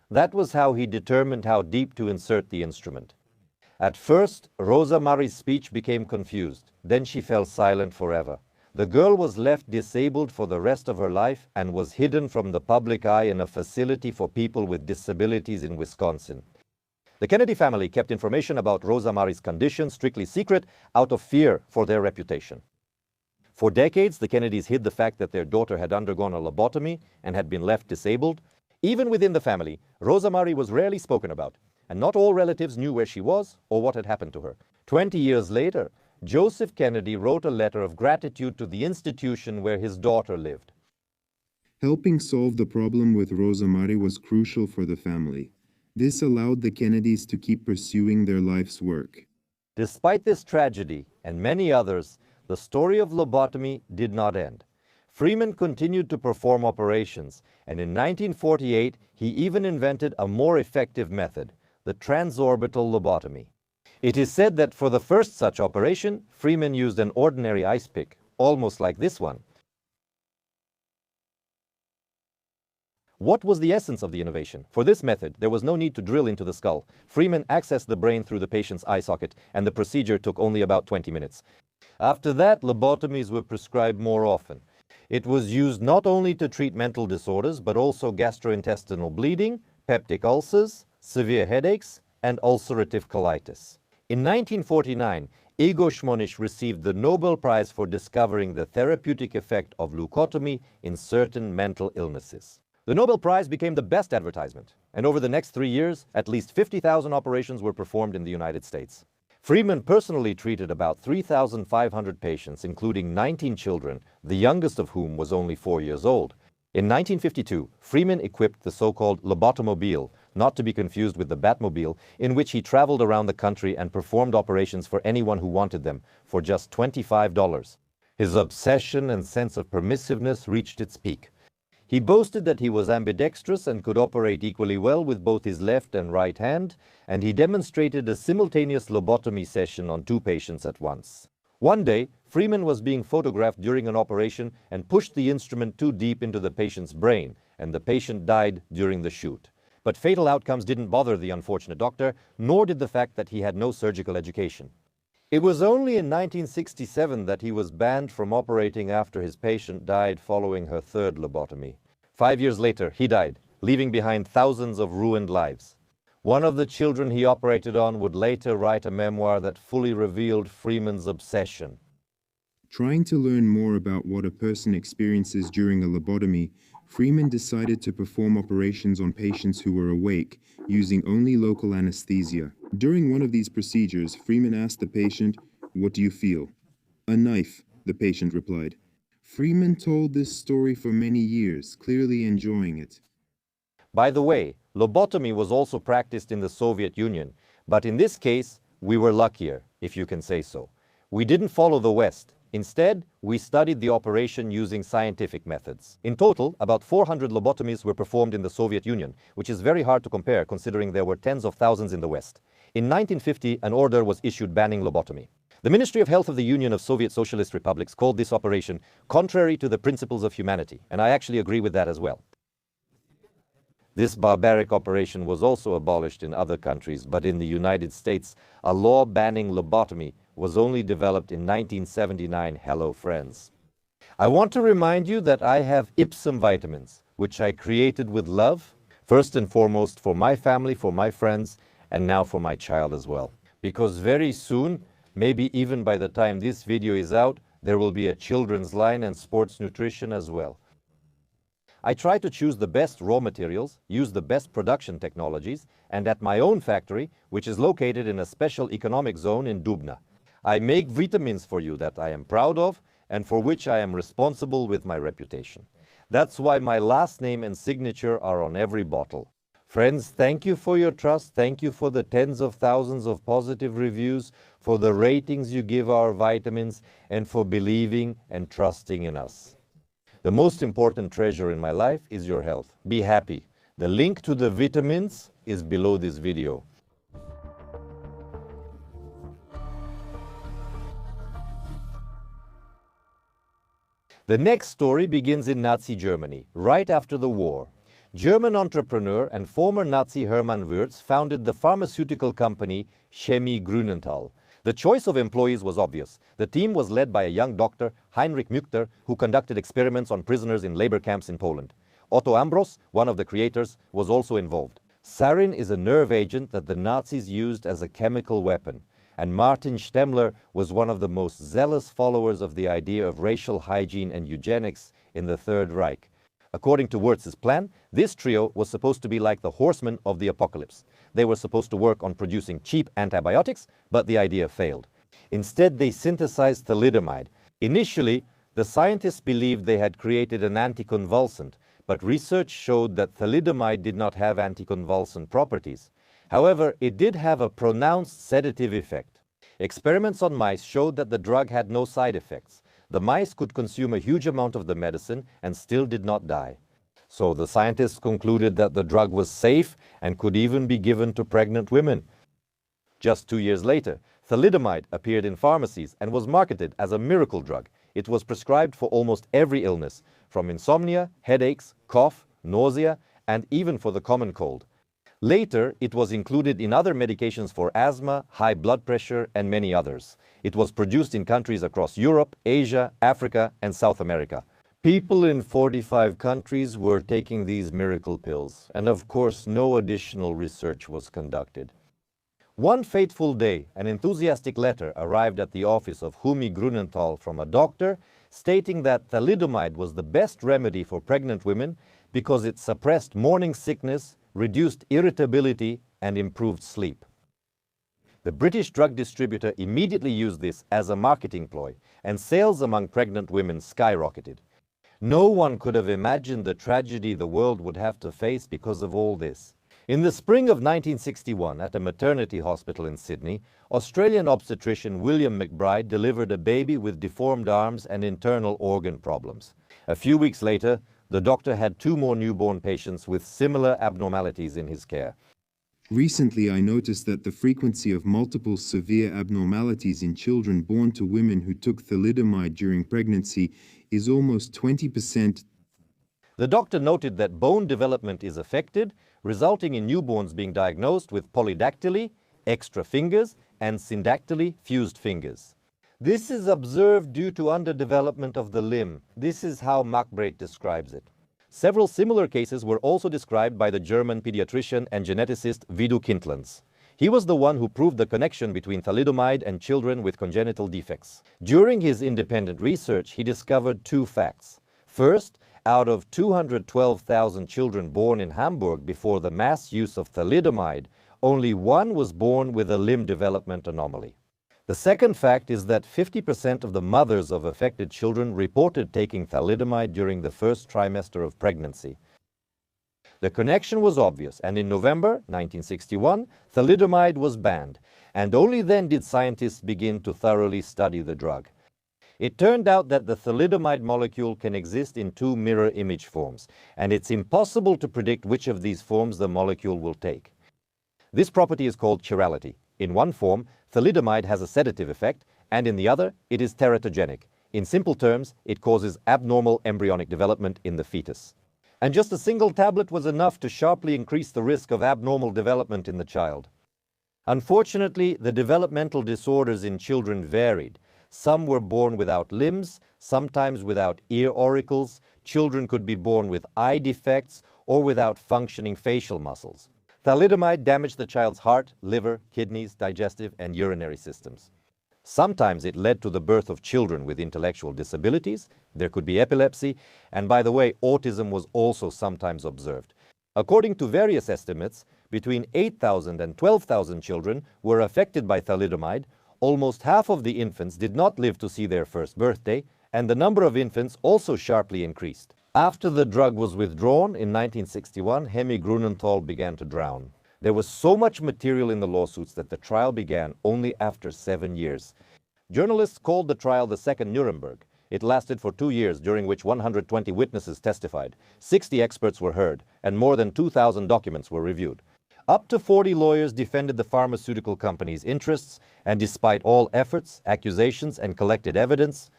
S1: That was how he determined how deep to insert the instrument. At first, Rosa Marie's speech became confused. Then she fell silent forever. The girl was left disabled for the rest of her life and was hidden from the public eye in a facility for people with disabilities in Wisconsin. The Kennedy family kept information about Rosa Marie's condition strictly secret out of fear for their reputation. For decades, the Kennedys hid the fact that their daughter had undergone a lobotomy and had been left disabled. Even within the family, Rosa Marie was rarely spoken about, and not all relatives knew where she was or what had happened to her. 20 years later, Joseph Kennedy wrote a letter of gratitude to the institution where his daughter lived.
S2: Helping solve the problem with Rosa Marie was crucial for the family. This allowed the Kennedys to keep pursuing their life's work.
S1: Despite this tragedy and many others, the story of lobotomy did not end. Freeman continued to perform operations, and in 1948, he even invented a more effective method, the transorbital lobotomy. It is said that for the first such operation, Freeman used an ordinary ice pick, almost like this one. What was the essence of the innovation? For this method, there was no need to drill into the skull. Freeman accessed the brain through the patient's eye socket, and the procedure took only about 20 minutes. After that, lobotomies were prescribed more often. It was used not only to treat mental disorders, but also gastrointestinal bleeding, peptic ulcers, severe headaches, and ulcerative colitis. In 1949, Igor Shmonich received the Nobel Prize for discovering the therapeutic effect of leucotomy in certain mental illnesses. The Nobel Prize became the best advertisement, and over the next 3 years, at least 50,000 operations were performed in the United States. Freeman personally treated about 3,500 patients, including 19 children, the youngest of whom was only 4 years old. In 1952, Freeman equipped the so-called Lobotomobile, not to be confused with the Batmobile, in which he traveled around the country and performed operations for anyone who wanted them, for just $25. His obsession and sense of permissiveness reached its peak. He boasted that he was ambidextrous and could operate equally well with both his left and right hand, and he demonstrated a simultaneous lobotomy session on 2 patients at once. One day, Freeman was being photographed during an operation and pushed the instrument too deep into the patient's brain, and the patient died during the shoot. But fatal outcomes didn't bother the unfortunate doctor, nor did the fact that he had no surgical education. It was only in 1967 that he was banned from operating after his patient died following her 3rd lobotomy. 5 years later, he died, leaving behind thousands of ruined lives. One of the children he operated on would later write a memoir that fully revealed Freeman's obsession.
S2: Trying to learn more about what a person experiences during a lobotomy, Freeman decided to perform operations on patients who were awake, using only local anesthesia. During one of these procedures, Freeman asked the patient, "What do you feel?" "A knife," the patient replied. Freeman told this story for many years, clearly enjoying it.
S1: By the way, lobotomy was also practiced in the Soviet Union, but in this case, we were luckier, if you can say so. We didn't follow the West. Instead, we studied the operation using scientific methods. In total, about 400 lobotomies were performed in the Soviet Union, which is very hard to compare considering there were tens of thousands in the West. In 1950, an order was issued banning lobotomy. The Ministry of Health of the Union of Soviet Socialist Republics called this operation contrary to the principles of humanity, and I actually agree with that as well. This barbaric operation was also abolished in other countries, but in the United States, a law banning lobotomy was only developed in 1979. Hello, friends. I want to remind you that I have Ipsum vitamins, which I created with love, first and foremost for my family, for my friends, and now for my child as well. Because very soon, maybe even by the time this video is out, there will be a children's line and sports nutrition as well. I try to choose the best raw materials, use the best production technologies, and at my own factory, which is located in a special economic zone in Dubna, I make vitamins for you that I am proud of and for which I am responsible with my reputation. That's why my last name and signature are on every bottle. Friends, thank you for your trust. Thank you for the tens of thousands of positive reviews, for the ratings you give our vitamins, and for believing and trusting in us. The most important treasure in my life is your health. Be happy. The link to the vitamins is below this video. The next story begins in Nazi Germany, right after the war. German entrepreneur and former Nazi Hermann Wurz founded the pharmaceutical company Chemie Grünenthal. The choice of employees was obvious. The team was led by a young doctor, Heinrich Mückter, who conducted experiments on prisoners in labor camps in Poland. Otto Ambros, one of the creators, was also involved. Sarin is a nerve agent that the Nazis used as a chemical weapon, and Martin Stemmler was one of the most zealous followers of the idea of racial hygiene and eugenics in the Third Reich. According to Wurz's plan, this trio was supposed to be like the horsemen of the apocalypse. They were supposed to work on producing cheap antibiotics, but the idea failed. Instead, they synthesized thalidomide. Initially, the scientists believed they had created an anticonvulsant, but research showed that thalidomide did not have anticonvulsant properties. However, it did have a pronounced sedative effect. Experiments on mice showed that the drug had no side effects. The mice could consume a huge amount of the medicine and still did not die. So the scientists concluded that the drug was safe and could even be given to pregnant women. Just 2 years later, thalidomide appeared in pharmacies and was marketed as a miracle drug. It was prescribed for almost every illness, from insomnia, headaches, cough, nausea, and even for the common cold. Later, it was included in other medications for asthma, high blood pressure, and many others. It was produced in countries across Europe, Asia, Africa, and South America. People in 45 countries were taking these miracle pills, and of course, no additional research was conducted. One fateful day, an enthusiastic letter arrived at the office of Humi Grunenthal from a doctor stating that thalidomide was the best remedy for pregnant women because it suppressed morning sickness, reduced irritability, and improved sleep. The British drug distributor immediately used this as a marketing ploy, and sales among pregnant women skyrocketed. No one could have imagined the tragedy the world would have to face because of all this. In the spring of 1961, at a maternity hospital in Sydney, Australian obstetrician William McBride delivered a baby with deformed arms and internal organ problems. A few weeks later, the doctor had 2 more newborn patients with similar abnormalities in his care.
S2: Recently, I noticed that the frequency of multiple severe abnormalities in children born to women who took thalidomide during pregnancy is almost 20%.
S1: The doctor noted that bone development is affected, resulting in newborns being diagnosed with polydactyly, extra fingers, and syndactyly, fused fingers. This is observed due to underdevelopment of the limb. This is how McBride describes it. Several similar cases were also described by the German pediatrician and geneticist Vidu Kindlens. He was the one who proved the connection between thalidomide and children with congenital defects. During his independent research, he discovered 2 facts. First, out of 212,000 children born in Hamburg before the mass use of thalidomide, only 1 was born with a limb development anomaly. The second fact is that 50% of the mothers of affected children reported taking thalidomide during the first trimester of pregnancy. The connection was obvious, and in November 1961, thalidomide was banned, and only then did scientists begin to thoroughly study the drug. It turned out that the thalidomide molecule can exist in 2 mirror image forms, and it's impossible to predict which of these forms the molecule will take. This property is called chirality. In one form, thalidomide has a sedative effect, and in the other, it is teratogenic. In simple terms, it causes abnormal embryonic development in the fetus. And just a single tablet was enough to sharply increase the risk of abnormal development in the child. Unfortunately, the developmental disorders in children varied. Some were born without limbs, sometimes without ear auricles. Children could be born with eye defects or without functioning facial muscles. Thalidomide damaged the child's heart, liver, kidneys, digestive, and urinary systems. Sometimes it led to the birth of children with intellectual disabilities. There could be epilepsy, and by the way, autism was also sometimes observed. According to various estimates, between 8,000 and 12,000 children were affected by thalidomide. Almost half of the infants did not live to see their first birthday, and the number of infants also sharply increased. After the drug was withdrawn in 1961, Hemi Grunenthal began to drown. There was so much material in the lawsuits that the trial began only after 7 years. Journalists called the trial the Second Nuremberg. It lasted for 2 years, during which 120 witnesses testified, 60 experts were heard, and more than 2,000 documents were reviewed. Up to 40 lawyers defended the pharmaceutical company's interests, and despite all efforts, accusations, and collected evidence,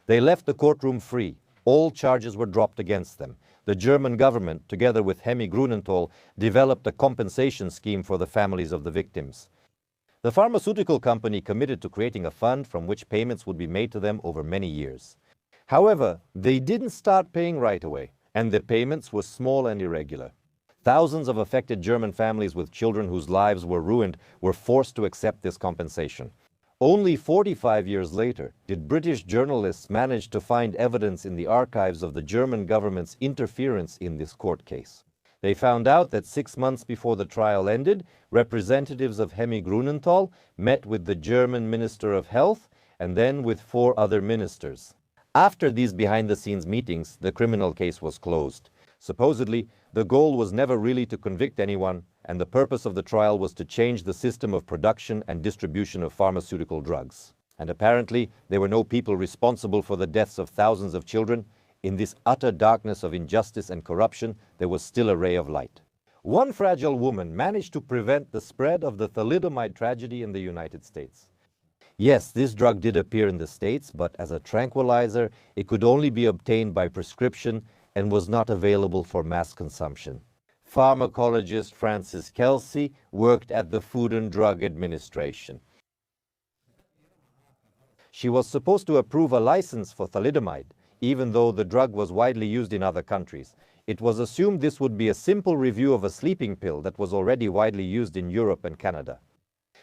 S1: they left the courtroom free. All charges were dropped against them. The German government, together with Hemi Grunenthal, developed a compensation scheme for the families of the victims. The pharmaceutical company committed to creating a fund from which payments would be made to them over many years. However, they didn't start paying right away, and the payments were small and irregular. Thousands of affected German families with children whose lives were ruined were forced to accept this compensation. Only 45 years later did British journalists manage to find evidence in the archives of the German government's interference in this court case. They found out that 6 months before the trial ended, representatives of Hemi Grunenthal met with the German Minister of Health and then with 4 other ministers. After these behind-the-scenes meetings, the criminal case was closed. Supposedly, the goal was never really to convict anyone, and the purpose of the trial was to change the system of production and distribution of pharmaceutical drugs. And apparently, there were no people responsible for the deaths of thousands of children. In this utter darkness of injustice and corruption, there was still a ray of light. One fragile woman managed to prevent the spread of the thalidomide tragedy in the United States. Yes, this drug did appear in the States, but as a tranquilizer, it could only be obtained by prescription and was not available for mass consumption. Pharmacologist Frances Kelsey worked at the Food and Drug Administration. She was supposed to approve a license for thalidomide, even though the drug was widely used in other countries. It was assumed this would be a simple review of a sleeping pill that was already widely used in Europe and Canada.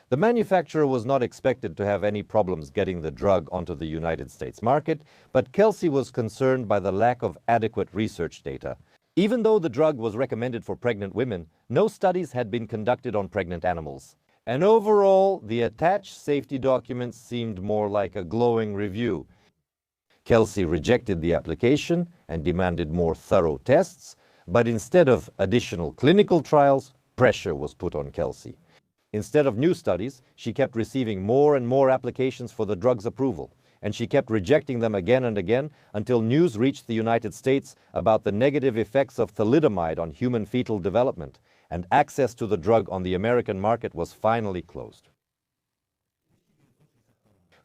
S1: The manufacturer was not expected to have any problems getting the drug onto the United States market, but Kelsey was concerned by the lack of adequate research data. Even though the drug was recommended for pregnant women, no studies had been conducted on pregnant animals. And overall, the attached safety documents seemed more like a glowing review. Kelsey rejected the application and demanded more thorough tests, but instead of additional clinical trials, pressure was put on Kelsey. Instead of new studies, she kept receiving more and more applications for the drug's approval, and she kept rejecting them again and again until news reached the United States about the negative effects of thalidomide on human fetal development, and access to the drug on the American market was finally closed.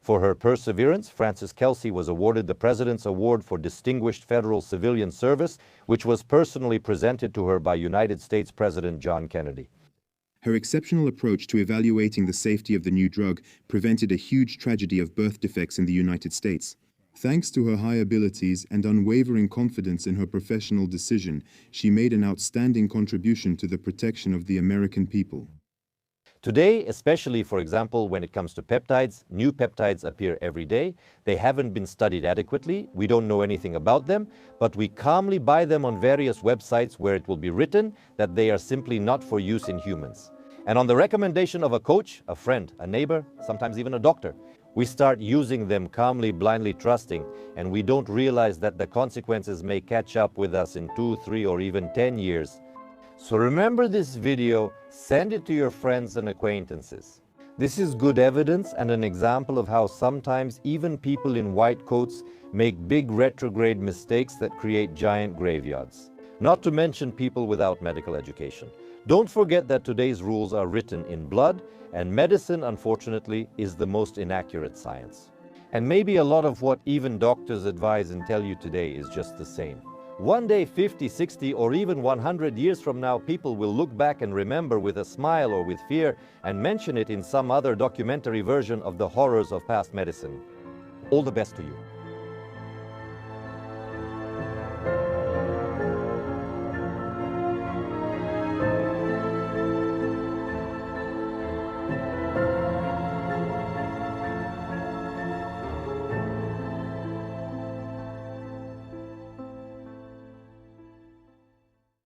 S1: For her perseverance, Frances Kelsey was awarded the President's Award for Distinguished Federal Civilian Service, which was personally presented to her by United States President John Kennedy.
S2: Her exceptional approach to evaluating the safety of the new drug prevented a huge tragedy of birth defects in the United States. Thanks to her high abilities and unwavering confidence in her professional decision, she made an outstanding contribution to the protection of the American people.
S1: Today, especially, for example, when it comes to peptides, new peptides appear every day. They haven't been studied adequately. We don't know anything about them, but we calmly buy them on various websites where it will be written that they are simply not for use in humans. And on the recommendation of a coach, a friend, a neighbor, sometimes even a doctor, we start using them calmly, blindly trusting, and we don't realize that the consequences may catch up with us in 2, 3, or even 10 years. So remember this video, send it to your friends and acquaintances. This is good evidence and an example of how sometimes even people in white coats make big retrograde mistakes that create giant graveyards. Not to mention people without medical education. Don't forget that today's rules are written in blood, and medicine, unfortunately, is the most inaccurate science. And maybe a lot of what even doctors advise and tell you today is just the same. One day, 50, 60, or even 100 years from now, people will look back and remember with a smile or with fear and mention it in some other documentary version of the horrors of past medicine. All the best to you.